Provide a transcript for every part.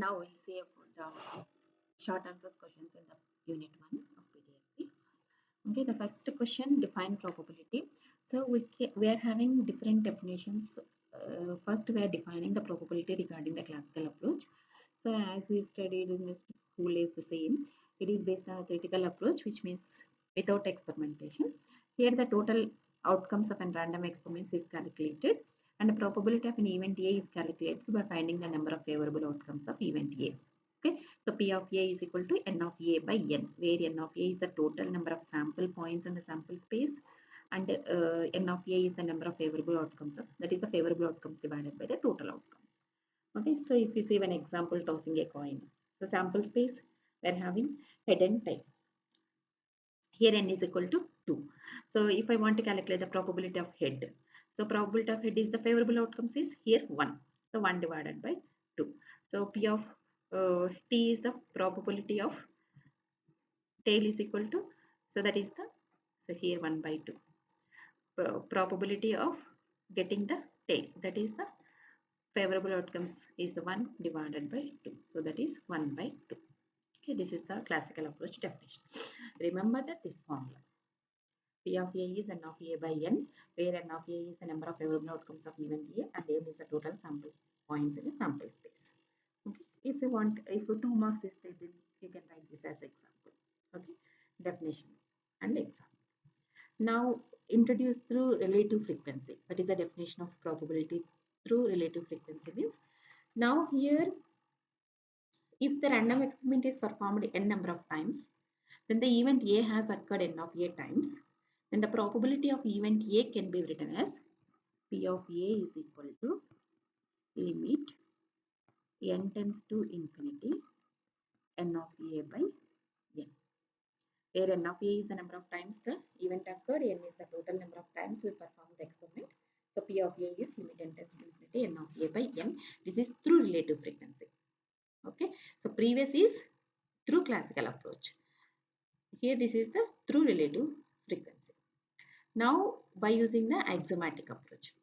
Now we'll see about the short answers questions in the unit 1 of PDSP. Okay, the first question, define probability. So we are having different definitions. First, we are defining the probability regarding the classical approach. So as we studied in this school is the same. It is based on a theoretical approach, which means without experimentation. Here the total outcomes of a random experiments is calculated and the probability of an event A is calculated by finding the number of favorable outcomes of event A. Okay, so P of A is equal to N of A by N, where N of A is the total number of sample points in the sample space and N of A is the number of favorable outcomes of, that is the favorable outcomes divided by the total outcomes. Okay, so if you see one example, tossing a coin. So sample space, we are having head and tail. Here N is equal to 2. So if I want to calculate the probability of head, so probability of head is the favorable outcomes is here 1. So 1 divided by 2. So P of T is the probability of tail is equal to, so that is the, so here 1 by 2. Probability of getting the tail, that is the favorable outcomes is the 1 divided by 2. So that is 1 by 2. Okay, this is the classical approach definition. Remember that this formula. P of A is N of A by N, where N of A is the number of favorable outcomes of event A and N is the total sample points in a sample space. Okay, if you want, if you 2 marks is there, then you can write this as example. Okay, definition and example. Now introduce through relative frequency. What is the definition of probability through relative frequency means? Now here, if the random experiment is performed n number of times, then the event A has occurred n of A times, then the probability of event A can be written as P of A is equal to limit n tends to infinity n of A by n, where n of A is the number of times the event occurred, n is the total number of times we perform the experiment. So P of A is limit n tends to infinity n of A by n. This is through relative frequency. Okay, so previous is through classical approach. Here this is the through relative frequency. Now by using the axiomatic approach.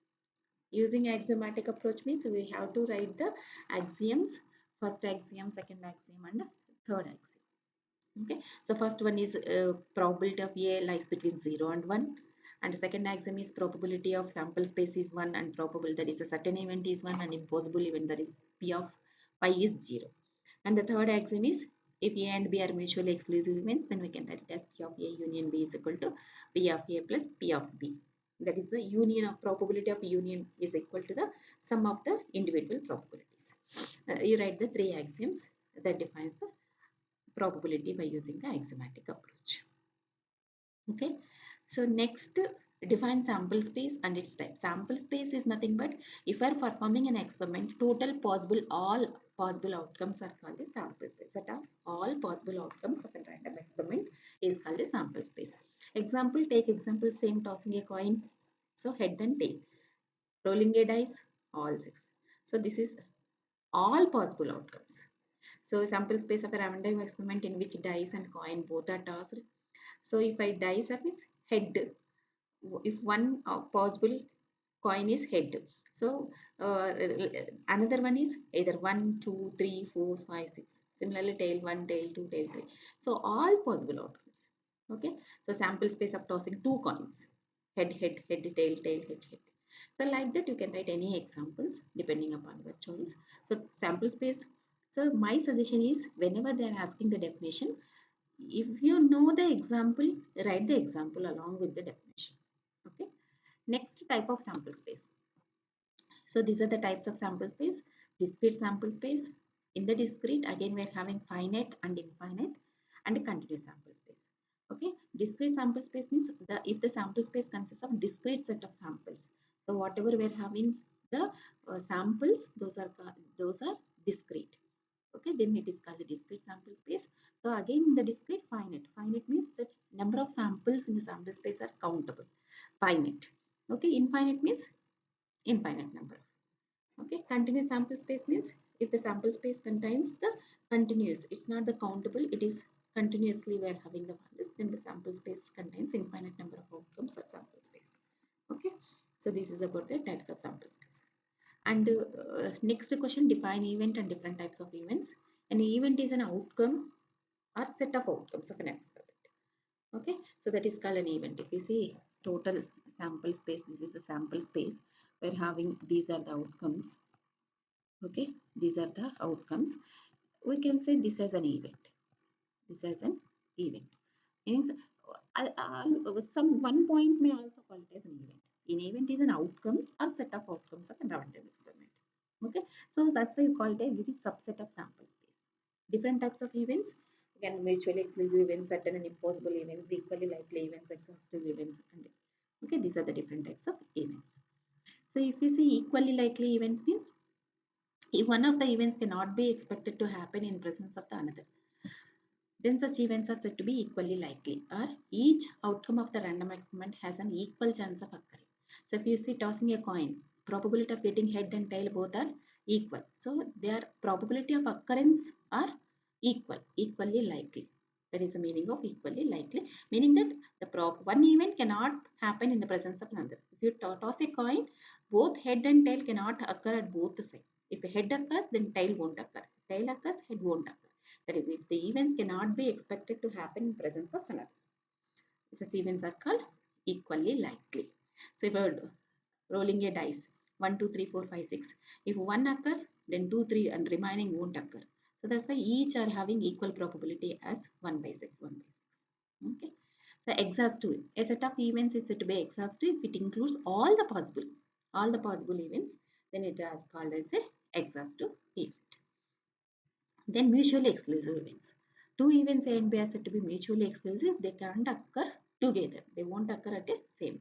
Using axiomatic approach means we have to write the axioms, first axiom, second axiom and third axiom. Okay, so first one is probability of A lies between 0 and 1, and the second axiom is probability of sample space is 1 and probable that is a certain event is 1 and impossible event that is P of pi is 0. And the third axiom is if A and B are mutually exclusive events, then we can write it as P of A union B is equal to P of A plus P of B. That is the union of probability of union is equal to the sum of the individual probabilities. You write the 3 axioms that defines the probability by using the axiomatic approach. Okay, so next define sample space and its type. Sample space is nothing but if we are performing an experiment, total possible all possible outcomes are called the sample space. Set of all possible outcomes of a random experiment is called the sample space. Example, take example same tossing a coin. So head and tail. Rolling a dice, all 6. So this is all possible outcomes. So sample space of a random experiment in which dice and coin both are tossed. So if I dice means head, if one possible coin is head. So another one is either 1, 2, 3, 4, 5, 6. Similarly tail 1, tail 2, tail 3. So all possible outcomes. Okay. So sample space of tossing 2 coins. Head, head, head, tail, tail, head, head. So like that you can write any examples depending upon your choice. So sample space. So my suggestion is whenever they are asking the definition, if you know the example, write the example along with the definition. Okay. Next type of sample space. So these are the types of sample space. Discrete sample space. In the discrete, again we are having finite and infinite and a continuous sample space. Okay. Discrete sample space means if the sample space consists of discrete set of samples. So whatever we are having the samples, those are discrete. Okay, then it is called the discrete sample space. So again in the discrete, finite means that number of samples in the sample space are countable, finite. Okay, infinite means infinite number of. Okay, continuous sample space means if the sample space contains the continuous, it's not the countable, it is continuously we are having the values, then the sample space contains infinite number of outcomes of sample space. Okay, so this is about the types of sample space. And next question, define event and different types of events. An event is an outcome or set of outcomes of an experiment. Okay, so that is called an event. If you see total sample space, this is the sample space. We're having, these are the outcomes. Okay, these are the outcomes. We can say this as an event. This as an event. Means some one point may also call it as an event. An event is an outcome or set of outcomes of a random experiment. Okay, so that's why you call it as it is subset of sample space. Different types of events, again mutually exclusive events, certain and impossible events, equally likely events, exhaustive events, and okay, these are the different types of events. So if we say equally likely events means if one of the events cannot be expected to happen in presence of the another, then such events are said to be equally likely, or each outcome of the random experiment has an equal chance of occurring. So if you see tossing a coin, probability of getting head and tail both are equal. So their probability of occurrence are equally likely. That is the meaning of equally likely, meaning that one event cannot happen in the presence of another. If you toss a coin, both head and tail cannot occur at both the sides. If a head occurs, then tail won't occur. If tail occurs, head won't occur. That is, if the events cannot be expected to happen in presence of another, such events are called equally likely. So if you're rolling a dice, 1, 2, 3, 4, 5, 6, if one occurs, then 2, 3 and remaining won't occur. So that's why each are having equal probability as 1 by 6, 1 by 6. Okay. So exhaustive, a set of events is said to be exhaustive if it includes all the possible events, then it is called as a exhaustive event. Then mutually exclusive events. Two events A and B are said to be mutually exclusive. They can't occur together. They won't occur at the same time.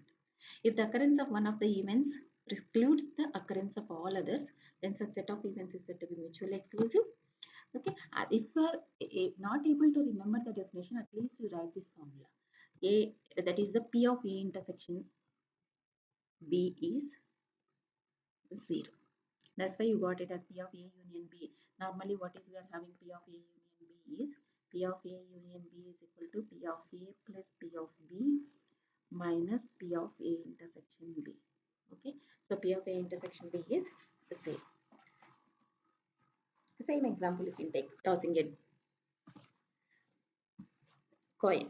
If the occurrence of one of the events precludes the occurrence of all others, then such set of events is said to be mutually exclusive. Okay. If you are not able to remember the definition, at least you write this formula. A, that is the P of A intersection B is 0. That's why you got it as P of A union B. Normally, what is we are having P of A union B is P of A union B is equal to P of A plus P of B minus P of A intersection B. Okay, so P of A intersection B is the same. The same example you can take, tossing a coin.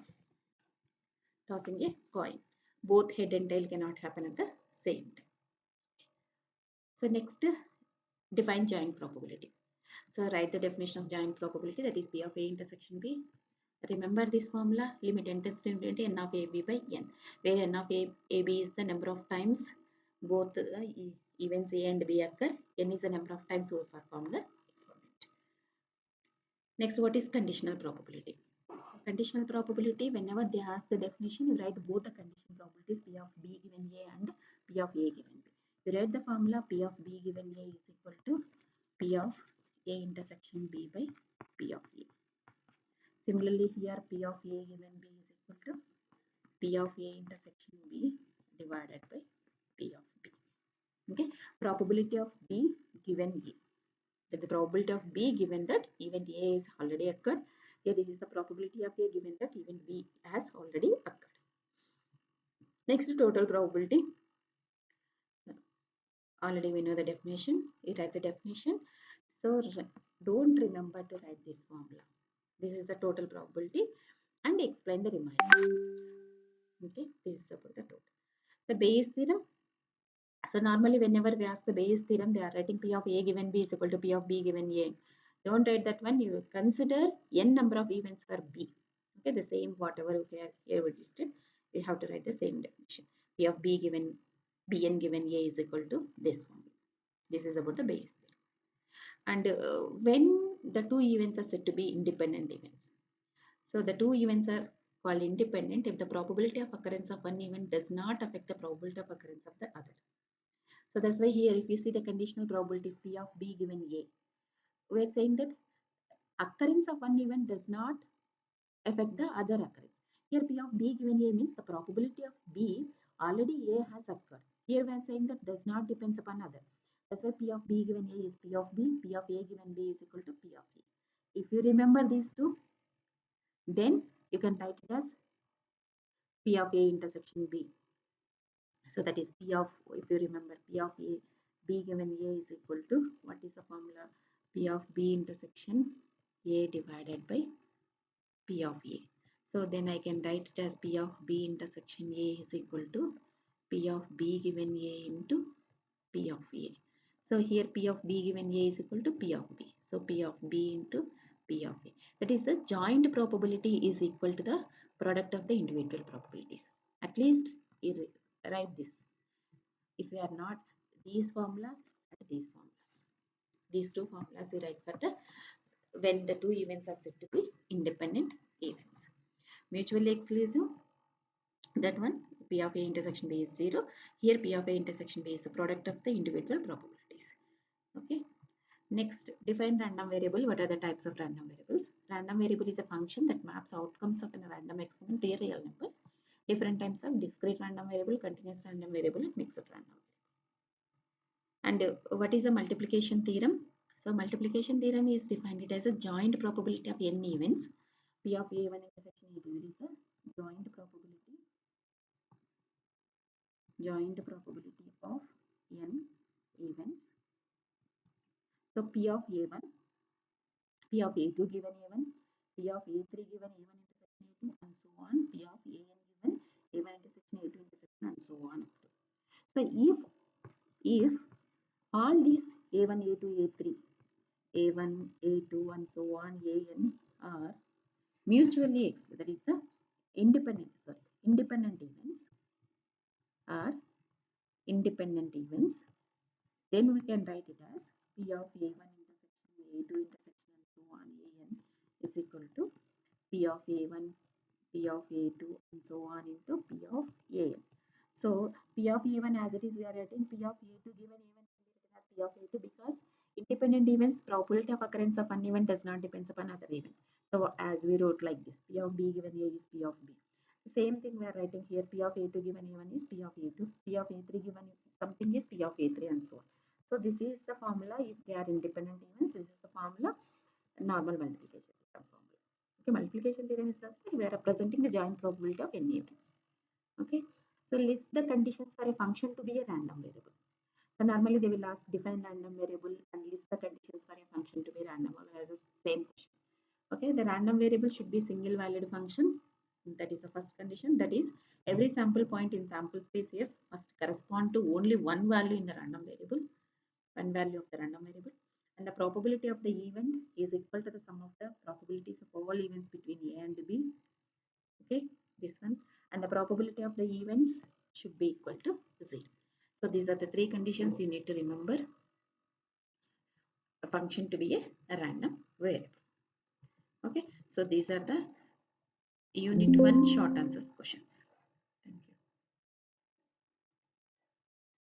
Tossing a coin. Both head and tail cannot happen at the same time. So next, define joint probability. So write the definition of joint probability, that is P of A intersection B. Remember this formula, limit n tends to infinity n of AB by n, where n of AB is the number of times both the events A and B occur, n is the number of times we perform the experiment. Next, what is conditional probability? So conditional probability, whenever they ask the definition, you write both the conditional probabilities P of B given A and P of A given B. You write the formula P of B given A is equal to P of A intersection B by P of A. Similarly, here P of A given B is equal to P of A intersection B divided by P of B. Okay, probability of B given A. That the probability of B given that event A is already occurred. Here this is the probability of A given that event B has already occurred. Next, total probability. Already we know the definition. You write the definition. So don't remember to write this formula. This is the total probability and explain the remaining steps. Okay, this is about the total. The Bayes theorem. So normally whenever we ask the Bayes theorem, they are writing P of A given B is equal to P of B given A. Don't write that one. You consider n number of events for B. Okay, the same whatever here we listed, we have to write the same definition. P of B given Bn given A is equal to this one. This is about the Bayes theorem. And when the two events are said to be independent events. So the two events are called independent if the probability of occurrence of one event does not affect the probability of occurrence of the other. So that's why here if you see the conditional probabilities P of B given A, we are saying that occurrence of one event does not affect the other occurrence. Here P of B given A means the probability of B already A has occurred. Here we are saying that does not depends upon other. That's why P of B given A is P of B, P of A given B is equal to P of A. If you remember these two, then you can write it as P of A intersection B. So that is P of, if you remember, P of A B given A is equal to, what is the formula? P of B intersection A divided by P of A. So then I can write it as P of B intersection A is equal to P of B given A into P of A. So here P of B given A is equal to P of B. So P of B into P of A. That is, the joint probability is equal to the product of the individual probabilities. At least write this. If you are not, these formulas and these formulas. These two formulas you write for the when the two events are said to be independent events. Mutually exclusive, that one P of A intersection B is 0. Here P of A intersection B is the product of the individual probabilities. Okay. Next, define random variable. What are the types of random variables? Random variable is a function that maps outcomes of a random experiment to real numbers. Different types of discrete random variable, continuous random variable, and mixed random. And what is a multiplication theorem? So multiplication theorem is defined it as a joint probability of n events. P of A1 intersection A2 is a joint probability of n events. So P of A1, P of A2 given A1, P of A3 given A1 intersection A2, and so on. P of AN given A1 intersection A2 intersection, and so on. So if all these A1, A2, A3, A1, A2, and so on, AN are mutually exclusive, that is the independent events are independent events, then we can write it as P of A1 intersection A2 intersection and so on, AN is equal to P of A1, P of A2, and so on into P of AN. So P of A1 as it is, we are writing P of A2 given A1 can be written as P of A2 because independent events probability of occurrence of one event does not depend upon other event. So as we wrote like this, P of B given A is P of B. The same thing we are writing here, P of A2 given A1 is P of A2, P of A3 given something is P of A3, and so on. So this is the formula if they are independent events. This is the formula, normal multiplication theorem formula. Okay, multiplication theorem is that we are representing the joint probability of n events. Okay, so list the conditions for a function to be a random variable. So normally they will ask define random variable and list the conditions for a function to be random, or as the same question. Okay, the random variable should be single valued function. That is the first condition. That is, every sample point in sample space S must correspond to only one value in the random variable, one value of the random variable, and the probability of the event is equal to the sum of the probabilities of all events between A and B. Okay, this one, and the probability of the events should be equal to 0. So these are the three conditions you need to remember a function to be a random variable. Okay, so these are the unit 1 short answers questions.